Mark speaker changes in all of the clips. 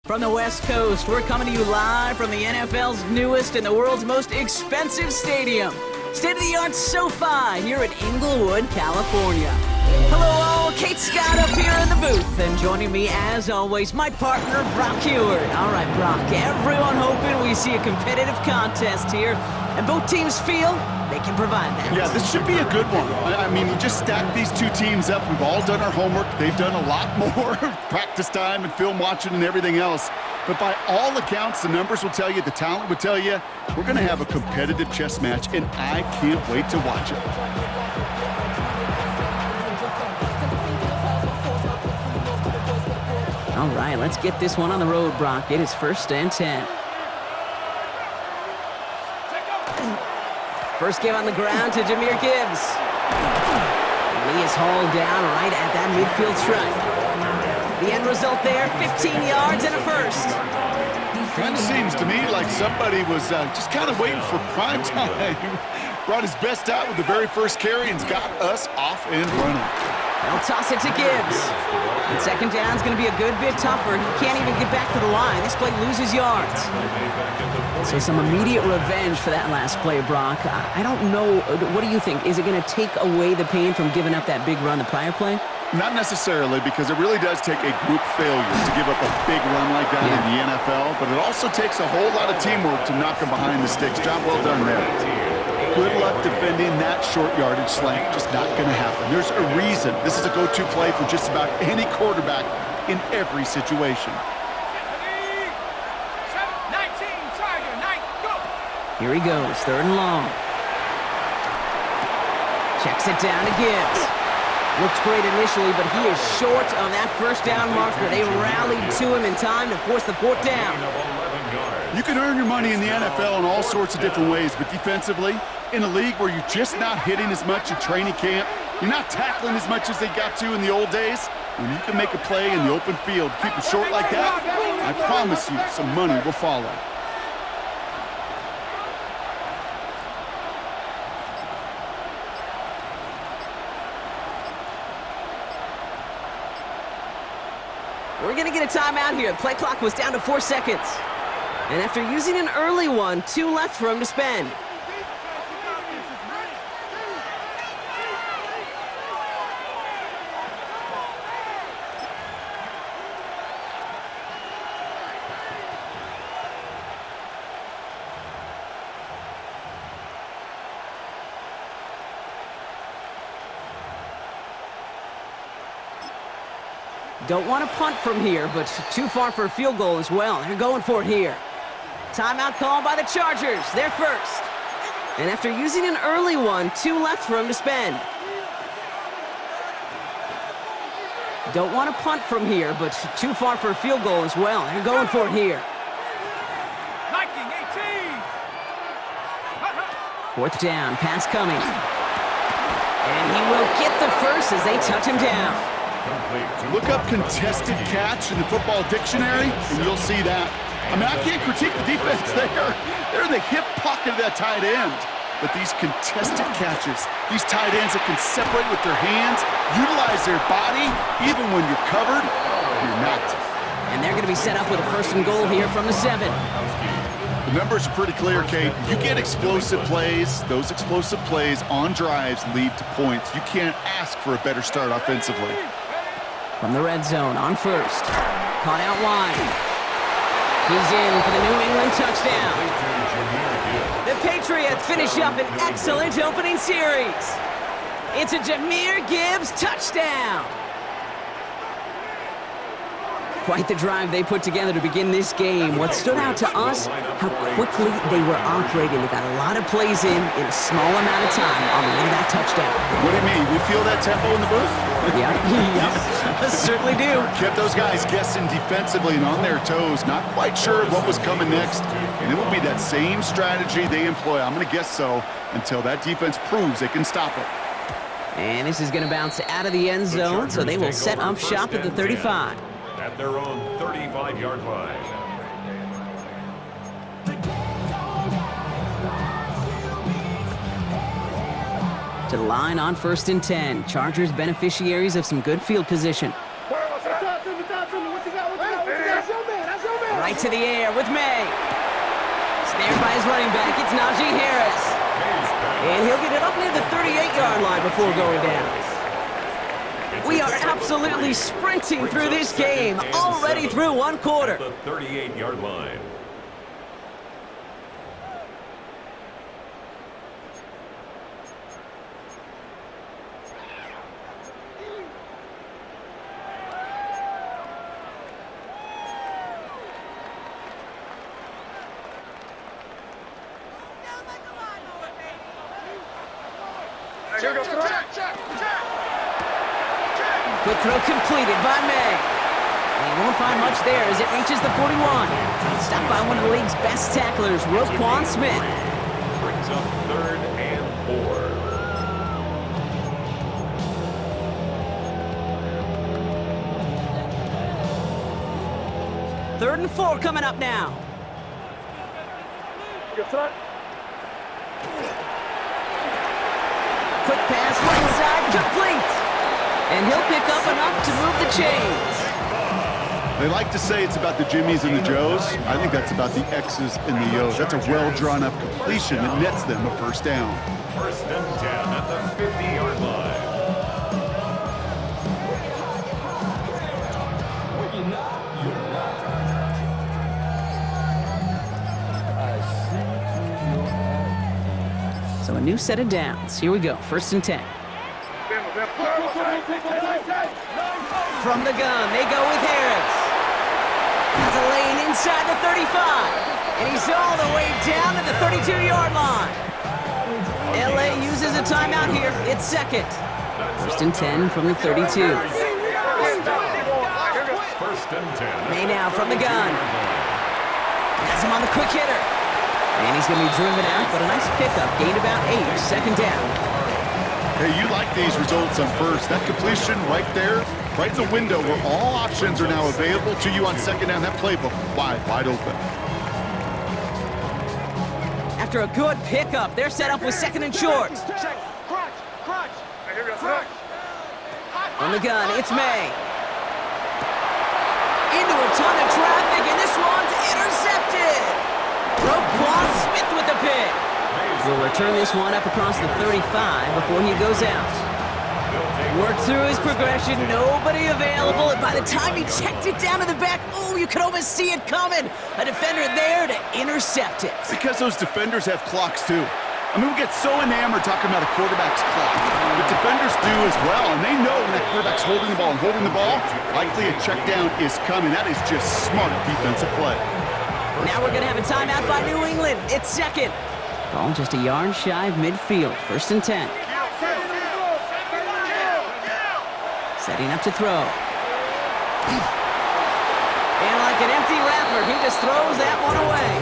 Speaker 1: From the West Coast, we're coming to you live from the NFL's newest and the world's most expensive stadium. State-of-the-art SoFi here in Inglewood, California. Hello all, Kate Scott up here in the booth, and joining me as always, my partner, Brock Heward. All right, Brock, everyone hoping we see a competitive contest here, and both teams feel they can provide that.
Speaker 2: Yeah, this should be a good one. I mean, you just stack these two teams up. We've all done our homework. They've done a lot more practice time and film watching and everything else. But by all accounts, the numbers will tell you, the talent would tell you, we're going to have a competitive chess match, and I can't wait to watch it.
Speaker 1: All right, let's get this one on the road, Brock. It is 1st and 10. First give on the ground to Jahmyr Gibbs. And he is hauled down right at that midfield stripe. The end result there, 15 yards and a first.
Speaker 2: Kind of seems to me like somebody was just kind of waiting for prime time. Brought his best out with the very first carry and got us off and running.
Speaker 1: They'll toss it to Gibbs. And second down's going to be a good bit tougher. He can't even get back to the line. This play loses yards. So some immediate revenge for that last play, Brock. I don't know. What do you think? Is it going to take away the pain from giving up that big run the prior play?
Speaker 2: Not necessarily, because it really does take a group failure to give up a big run like that in the NFL, but it also takes a whole lot of teamwork to knock them behind the sticks. Job well done there. Good luck defending that short yardage slant. Just not going to happen. There's a reason this is a go-to play for just about any quarterback in every situation.
Speaker 1: Here he goes, 3rd and long. Checks it down to Gibbs. Looks great initially, but he is short of that first down marker. They rallied to him in time to force the 4th down.
Speaker 2: You can earn your money in the NFL in all sorts of different ways, but defensively, in a league where you're just not hitting as much in training camp, you're not tackling as much as they got to in the old days, when you can make a play in the open field, keep it short like that, I promise you some money will follow.
Speaker 1: We're going to get a timeout here. Play clock was down to 4 seconds. And after using an early one, 2 left for him to spend. Don't want to punt from here, but too far for a field goal as well. They're going for it here. Timeout called by the Chargers. They're first. And after using an early one, 2 left for him to spend. Don't want to punt from here, but too far for a field goal as well. They're going for it here. 4th down, pass coming. And he will get the first as they touch him down.
Speaker 2: Look up contested catch in the football dictionary, and you'll see that. I mean, I can't critique the defense there. They're in the hip pocket of that tight end. But these contested catches, these tight ends that can separate with their hands, utilize their body, even when you're covered, you're not.
Speaker 1: And they're going to be set up with a 1st and goal here from the 7.
Speaker 2: The numbers are pretty clear, Kate. You get explosive plays. Those explosive plays on drives lead to points. You can't ask for a better start offensively.
Speaker 1: From the red zone on 1st. Caught out wide. He's in for the New England touchdown. The Patriots finish up an excellent opening series. It's a Jahmyr Gibbs touchdown. Quite the drive they put together to begin this game. What stood out to us, how quickly they were operating. They got a lot of plays in a small amount of time on the way to that touchdown.
Speaker 2: What do you mean? We feel that tempo in the booth?
Speaker 1: Yeah, certainly do.
Speaker 2: Kept those guys guessing defensively and on their toes, not quite sure what was coming next. And it will be that same strategy they employ, I'm going to guess so, until that defense proves they can stop it.
Speaker 1: And this is going to bounce out of the end zone, so they will set up shop at the 35.
Speaker 3: At their own 35-yard line.
Speaker 1: To the line on 1st and 10. Chargers beneficiaries of some good field position.
Speaker 4: Talk to me. What you got? That's your man.
Speaker 1: Right to the air with May. Snared by his running back, it's Najee Harris. And he'll get it up near the 38-yard line before going down. We are absolutely sprinting through this game, already through one quarter.
Speaker 3: The 38-yard line.
Speaker 1: Quick throw completed by May. He won't find much there as it reaches the 41. Stopped by one of the league's best tacklers, Roquan Smith.
Speaker 3: Brings up 3rd and 4.
Speaker 1: 3rd and 4 coming up now. Quick pass right side, complete. And he'll pick up enough to move the chains.
Speaker 2: They like to say it's about the Jimmies and the Joes. I think that's about the X's and the O's. That's a well-drawn-up completion that nets them a first down.
Speaker 3: 1st and 10 at the 50-yard line.
Speaker 1: So a new set of downs. Here we go, 1st and 10. From the gun, they go with Harris. Has a lane inside the 35. And he's all the way down to the 32-yard line. LA uses a timeout here. It's 2nd. 1st and 10 from the 32.
Speaker 3: 1st and 10.
Speaker 1: May now from the gun. Has him on the quick hitter. And he's going to be driven out, but a nice pickup. Gained about 8. 2nd down.
Speaker 2: Hey, you like these results on 1st. That completion right there, right in the window where all options are now available to you on 2nd down. That playbook wide open.
Speaker 1: After a good pickup, they're set up with 2nd and short. From the gun, it's May. Into a ton of traffic, and this one's intercepted. Roquan Smith with the pick. Will return this one up across the 35 before he goes out. Worked through his progression, nobody available, and by the time he checked it down to the back, oh, you could almost see it coming. A defender there to intercept it.
Speaker 2: Because those defenders have clocks too. I mean, we get so enamored talking about a quarterback's clock. But defenders do as well, and they know when that quarterback's holding the ball, likely a check down is coming. That is just smart defensive play.
Speaker 1: Now we're going to have a timeout by New England. It's 2nd. Ball just a yard shy of midfield. 1st and 10. Setting up to throw. And like an empty wrapper, he just throws that one away.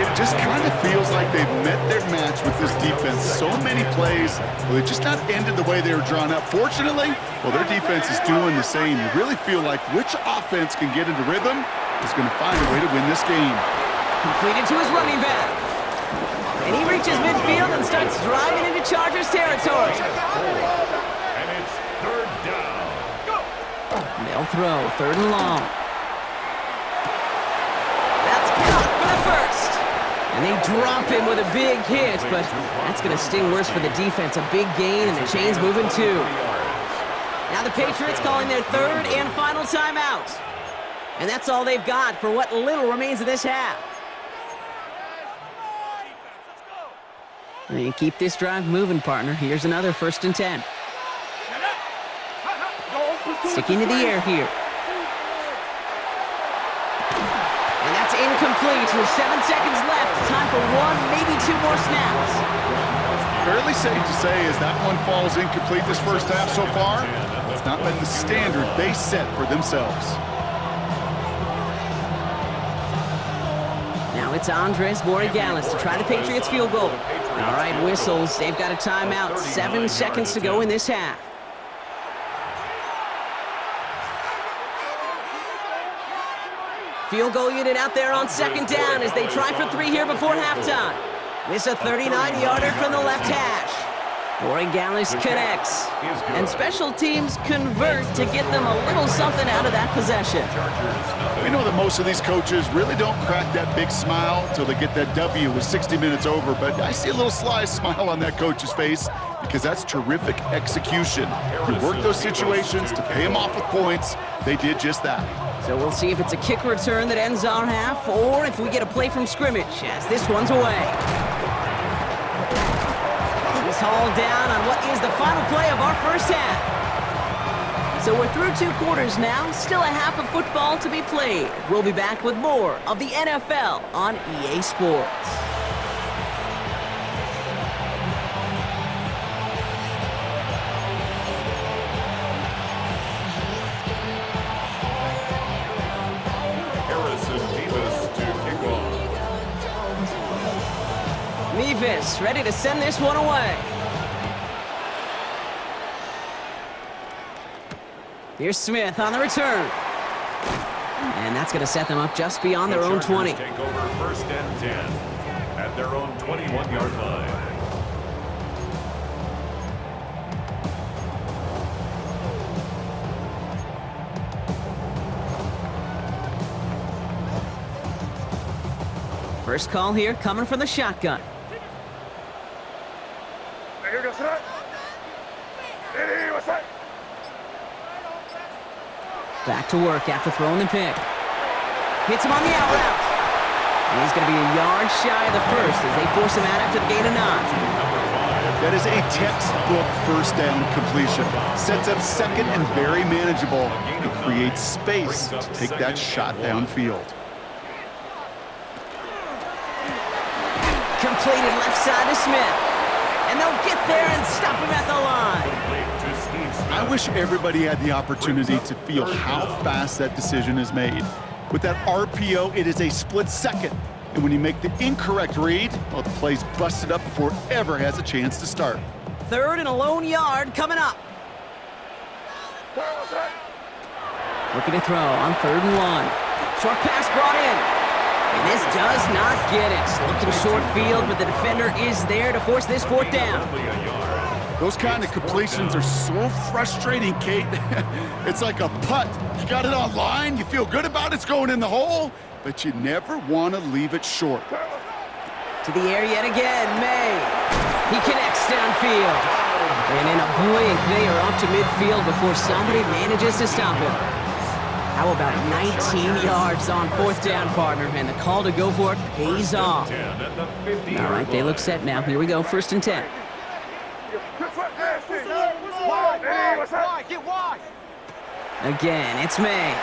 Speaker 2: It just kind of feels like they've met their match with this defense. So many plays, well, they just not ended the way they were drawn up. Fortunately, well, their defense is doing the same. You really feel like which offense can get into rhythm is going to find a way to win this game.
Speaker 1: Completed to his running back. And he reaches midfield and starts driving into Chargers territory.
Speaker 3: And it's 3rd down.
Speaker 1: They'll throw 3rd and long. That's caught for the 1st. And they drop him with a big hit, but that's going to sting worse for the defense. A big gain, and the chain's moving too. Now the Patriots calling their 3rd and final timeout. And that's all they've got for what little remains of this half. And keep this drive moving, partner. Here's another 1st and 10. Sticking to the air here. And that's incomplete with 7 seconds left. Time for 1, maybe 2 more snaps.
Speaker 2: Fairly safe to say as that one falls incomplete this first half so far, it's not met the standard they set for themselves.
Speaker 1: Now it's Andres Borregales to try the Patriots field goal. All right, whistles. They've got a timeout. 7 seconds to go in this half. Field goal unit out there on 2nd down as they try for 3 here before halftime. Miss a 39-yarder from the left hash. Borregales connects. And special teams convert to get them a little something out of that possession.
Speaker 2: We know that most of these coaches really don't crack that big smile till they get that W with 60 minutes over, but I see a little sly smile on that coach's face because that's terrific execution. You work those situations to pay them off with points. They did just that.
Speaker 1: So we'll see if it's a kick return that ends our half or if we get a play from scrimmage as this one's away. He's hauled down on what is the final play of our first half. So we're through 2 quarters now, still a half of football to be played. We'll be back with more of the NFL on EA Sports. Nevis ready to send this one away. Here's Smith on the return. And that's going to set them up just beyond their own 20.
Speaker 3: Take over first and 10 at their own 21-yard line.
Speaker 1: First call here coming from the shotgun. Back to work after throwing the pick. Hits him on the out route. And he's going to be a yard shy of the first as they force him out after the gain of 9.
Speaker 2: That is a textbook first down completion. Sets up second and very manageable and creates space to take that shot downfield.
Speaker 1: Completed left side to Smith. And they'll get there and stop him at the line.
Speaker 2: I wish everybody had the opportunity to feel how fast that decision is made. With that RPO, it is a split second. And when you make the incorrect read, well, the play's busted up before it ever has a chance to start.
Speaker 1: 3rd and a lone yard coming up. Looking to throw on 3rd and 1. Short pass brought in. And this does not get it. Looking short field, but the defender is there to force this 4th down.
Speaker 2: Those kind of completions are so frustrating, Kate. It's like a putt. You got it on line, you feel good about it's going in the hole, but you never want to leave it short.
Speaker 1: To the air yet again, May. He connects downfield. And in a blink, they are off to midfield before somebody manages to stop him. How about 19 yards on 4th down, partner? And the call to go for it pays off. All right, they look set now. Here we go, 1st and 10. Again, it's May.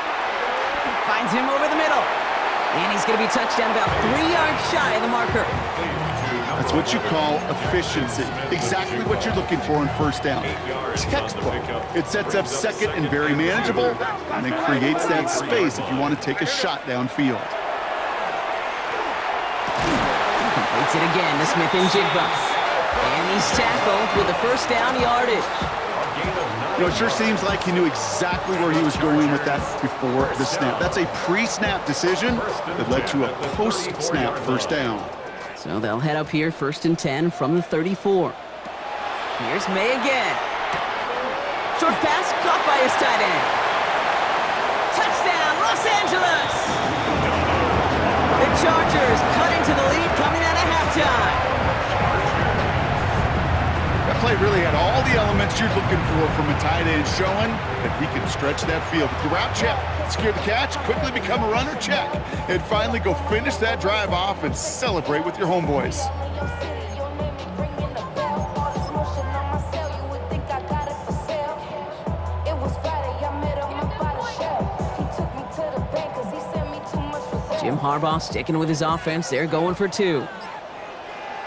Speaker 1: Finds him over the middle. And he's going to be touched down about 3 yards shy of the marker.
Speaker 2: That's what you call efficiency. Exactly what you're looking for on 1st down. Textbook. It sets up second and very manageable, and then creates that space if you want to take a shot downfield.
Speaker 1: Completes it again to Smith and Jigba. And he's tackled with the 1st down yardage.
Speaker 2: You know, it sure seems like he knew exactly where he was going with that before the snap. That's a pre-snap decision that led to a post-snap 1st down.
Speaker 1: So they'll head up here, 1st and 10 from the 34. Here's May again. Short pass caught by his tight end. Touchdown, Los Angeles! The Chargers cut into the lead coming out of halftime.
Speaker 2: That play really had all the elements you're looking for from a tight end, showing that he can stretch that field. With the route check, secure the catch, quickly become a runner, check. And finally go finish that drive off and celebrate with your homeboys.
Speaker 1: Jim Harbaugh sticking with his offense. They're going for 2.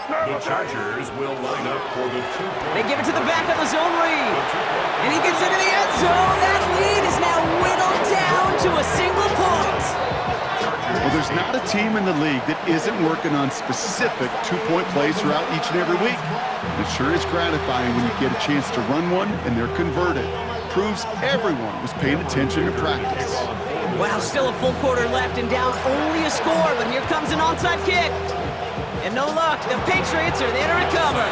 Speaker 3: The Chargers will line up for the 2-point.
Speaker 1: They give it to the back of the zone read. And he gets into the end zone. That lead is now whittled down to a single point.
Speaker 2: Well, there's not a team in the league that isn't working on specific 2-point plays throughout each and every week. It sure is gratifying when you get a chance to run one and they're converted. Proves everyone was paying attention to practice.
Speaker 1: Wow, still a full quarter left and down only a score, but here comes an onside kick. And no luck, the Patriots are there to recover.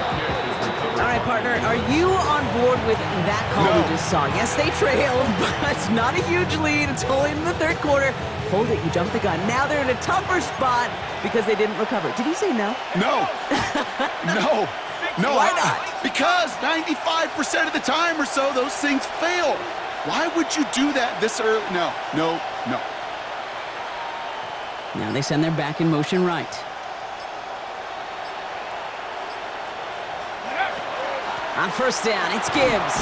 Speaker 1: All right, partner, are you on board with that call we just saw? Yes, they trailed, but it's not a huge lead. It's only in the third quarter. Hold it, you jumped the gun. Now they're in a tougher spot because they didn't recover. Did you say no?
Speaker 2: No. No. No.
Speaker 1: Why not?
Speaker 2: Because 95% of the time or so, those things fail. Why would you do that this early? No.
Speaker 1: Now they send their back in motion right. On first down, it's Gibbs.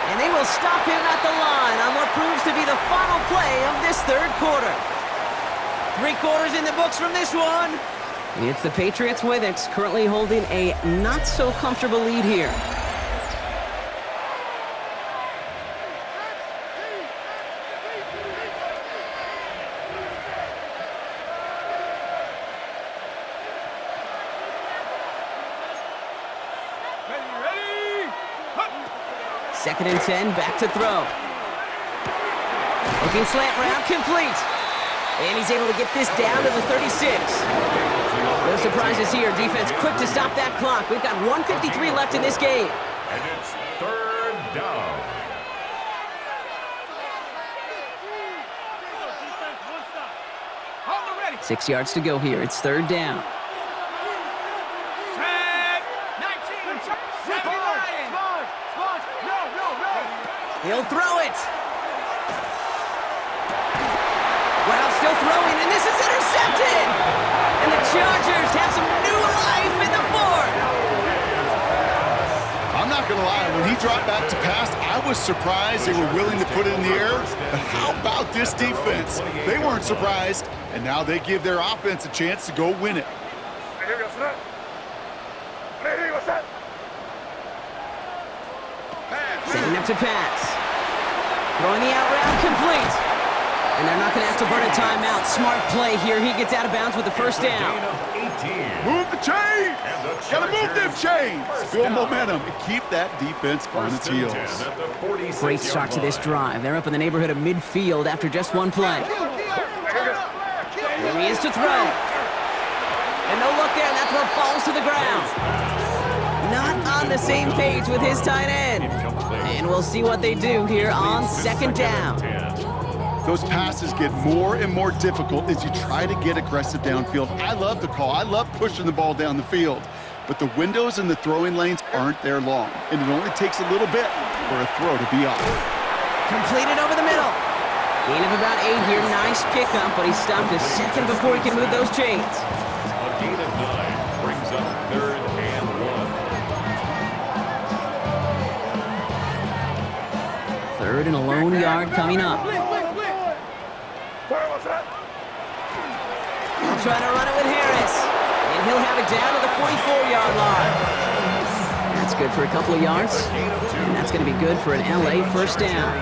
Speaker 1: And they will stop him at the line on what proves to be the final play of this third quarter. 3 quarters in the books from this one. It's the Patriots with it, currently holding a not-so-comfortable lead here. Second and 10, back to throw. Looking slant route, complete. And he's able to get this down to the 36. No surprises here. Defense quick to stop that clock. We've got 1:53 left in this game.
Speaker 3: And it's third down.
Speaker 4: Hold it ready.
Speaker 1: 6 yards to go here. It's third down. He'll throw it. Wow, still throwing, and this is intercepted. And the Chargers have some new life in the fourth.
Speaker 2: I'm not going to lie. When he dropped back to pass, I was surprised they were willing to put it in the air. But how about this defense? They weren't surprised, and now they give their offense a chance to go win it.
Speaker 1: Setting up to pass. Throwing the out route, complete. And they're not going to have to burn a timeout. Smart play here. He gets out of bounds with the first down.
Speaker 2: Move the chains! Gotta move them chains! Build momentum and keep that defense on its heels.
Speaker 1: Great start to this drive. They're up in the neighborhood of midfield after just one play. There he is to throw. And no look there, and that throw falls to the ground. Not on the same page with his tight end. And we'll see what they do here on second down.
Speaker 2: Those passes get more and more difficult as you try to get aggressive downfield. I love the call. I love pushing the ball down the field. But the windows in the throwing lanes aren't there long. And it only takes a little bit for a throw to be off.
Speaker 1: Completed over the middle. Gain of about 8 here. Nice pickup, but he stopped a second before he can move those chains.
Speaker 3: A gain of 9 brings up third and 1.
Speaker 1: Third and a lone yard coming up. He'll try to run it with Harris. And he'll have it down to the 44-yard line. That's good for a couple of yards. And that's going to be good for an LA first down.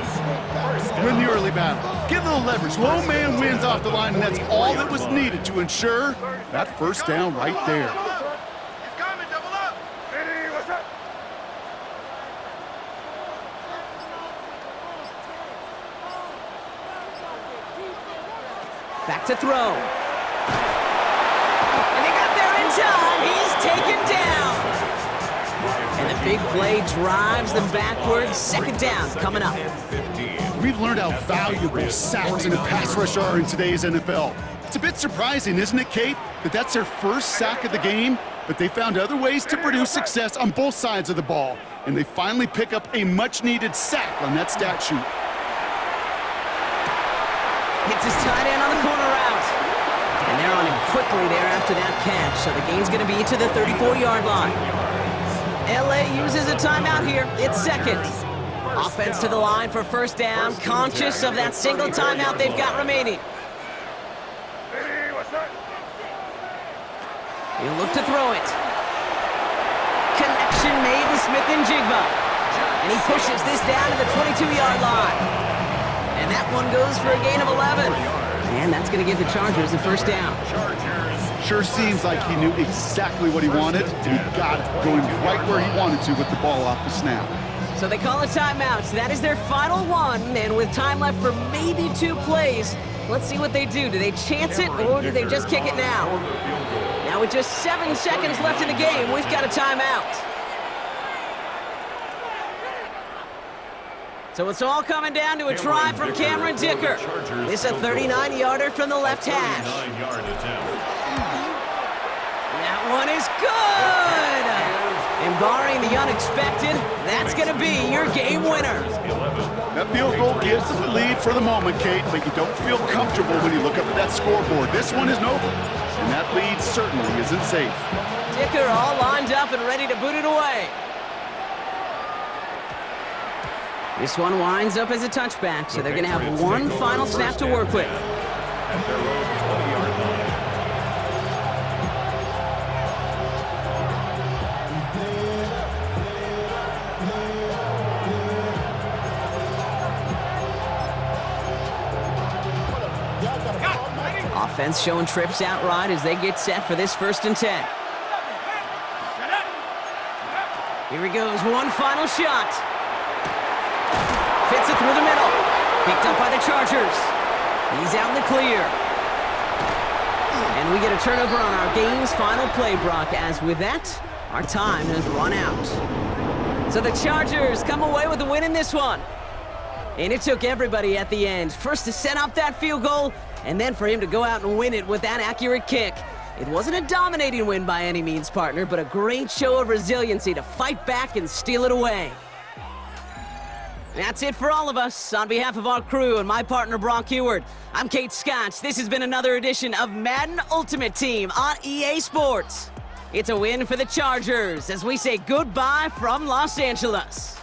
Speaker 2: Win the early battle. Get a little leverage. Low man wins off the line, and that's all that was needed to ensure that first down right there.
Speaker 1: Back to throw. And they got there in time. He's taken down. And the big play drives them backwards. Second down coming up.
Speaker 2: We've learned how valuable sacks and a pass rush are in today's NFL. It's a bit surprising, isn't it, Kate, that that's their first sack of the game, but they found other ways to produce success on both sides of the ball, and they finally pick up a much-needed sack on that stat sheet.
Speaker 1: Hits his tight end on the corner route. And they're on him quickly there after that catch, so the gain's going to be to the 34-yard line. LA uses a timeout here. It's second. Offense to the line for first down, conscious of that single timeout they've got remaining. He'll look to throw it. Connection made to Smith and Jigba. And he pushes this down to the 22-yard line. And that one goes for a gain of 11. And that's going to give the Chargers the first down.
Speaker 2: Sure seems like he knew exactly what he wanted, and he got it going right where he wanted to with the ball off the snap.
Speaker 1: So they call a timeout. So that is their final one, and with time left for maybe 2 plays, let's see what they do. Do they chance it, or do they just kick it now? Now with just 7 seconds left in the game, we've got a timeout. So it's all coming down to a try from Cameron Dicker. This a 39-yarder from the left hash.
Speaker 3: 39-yard attempt.
Speaker 1: That one is good! And barring the unexpected, that's going to be your game winner.
Speaker 2: That field goal gives them the lead for the moment, Kate, but you don't feel comfortable when you look up at that scoreboard. This one isn't over, and that lead certainly isn't safe.
Speaker 1: Dicker all lined up and ready to boot it away. This one winds up as a touchback, so they're going to have one final snap to work with.
Speaker 3: At their own 20-yard line.
Speaker 1: Offense showing trips out right as they get set for this 1st and 10. Here he goes, one final shot. Fits it through the middle. Picked up by the Chargers. He's out in the clear. And we get a turnover on our game's final play, Brock, as with that, our time has run out. So the Chargers come away with a win in this one. And it took everybody at the end. First to set up that field goal, and then for him to go out and win it with that accurate kick. It wasn't a dominating win by any means, partner, but a great show of resiliency to fight back and steal it away. That's it for all of us. On behalf of our crew and my partner, Brock Heward, I'm Kate Scott. This has been another edition of Madden Ultimate Team on EA Sports. It's a win for the Chargers as we say goodbye from Los Angeles.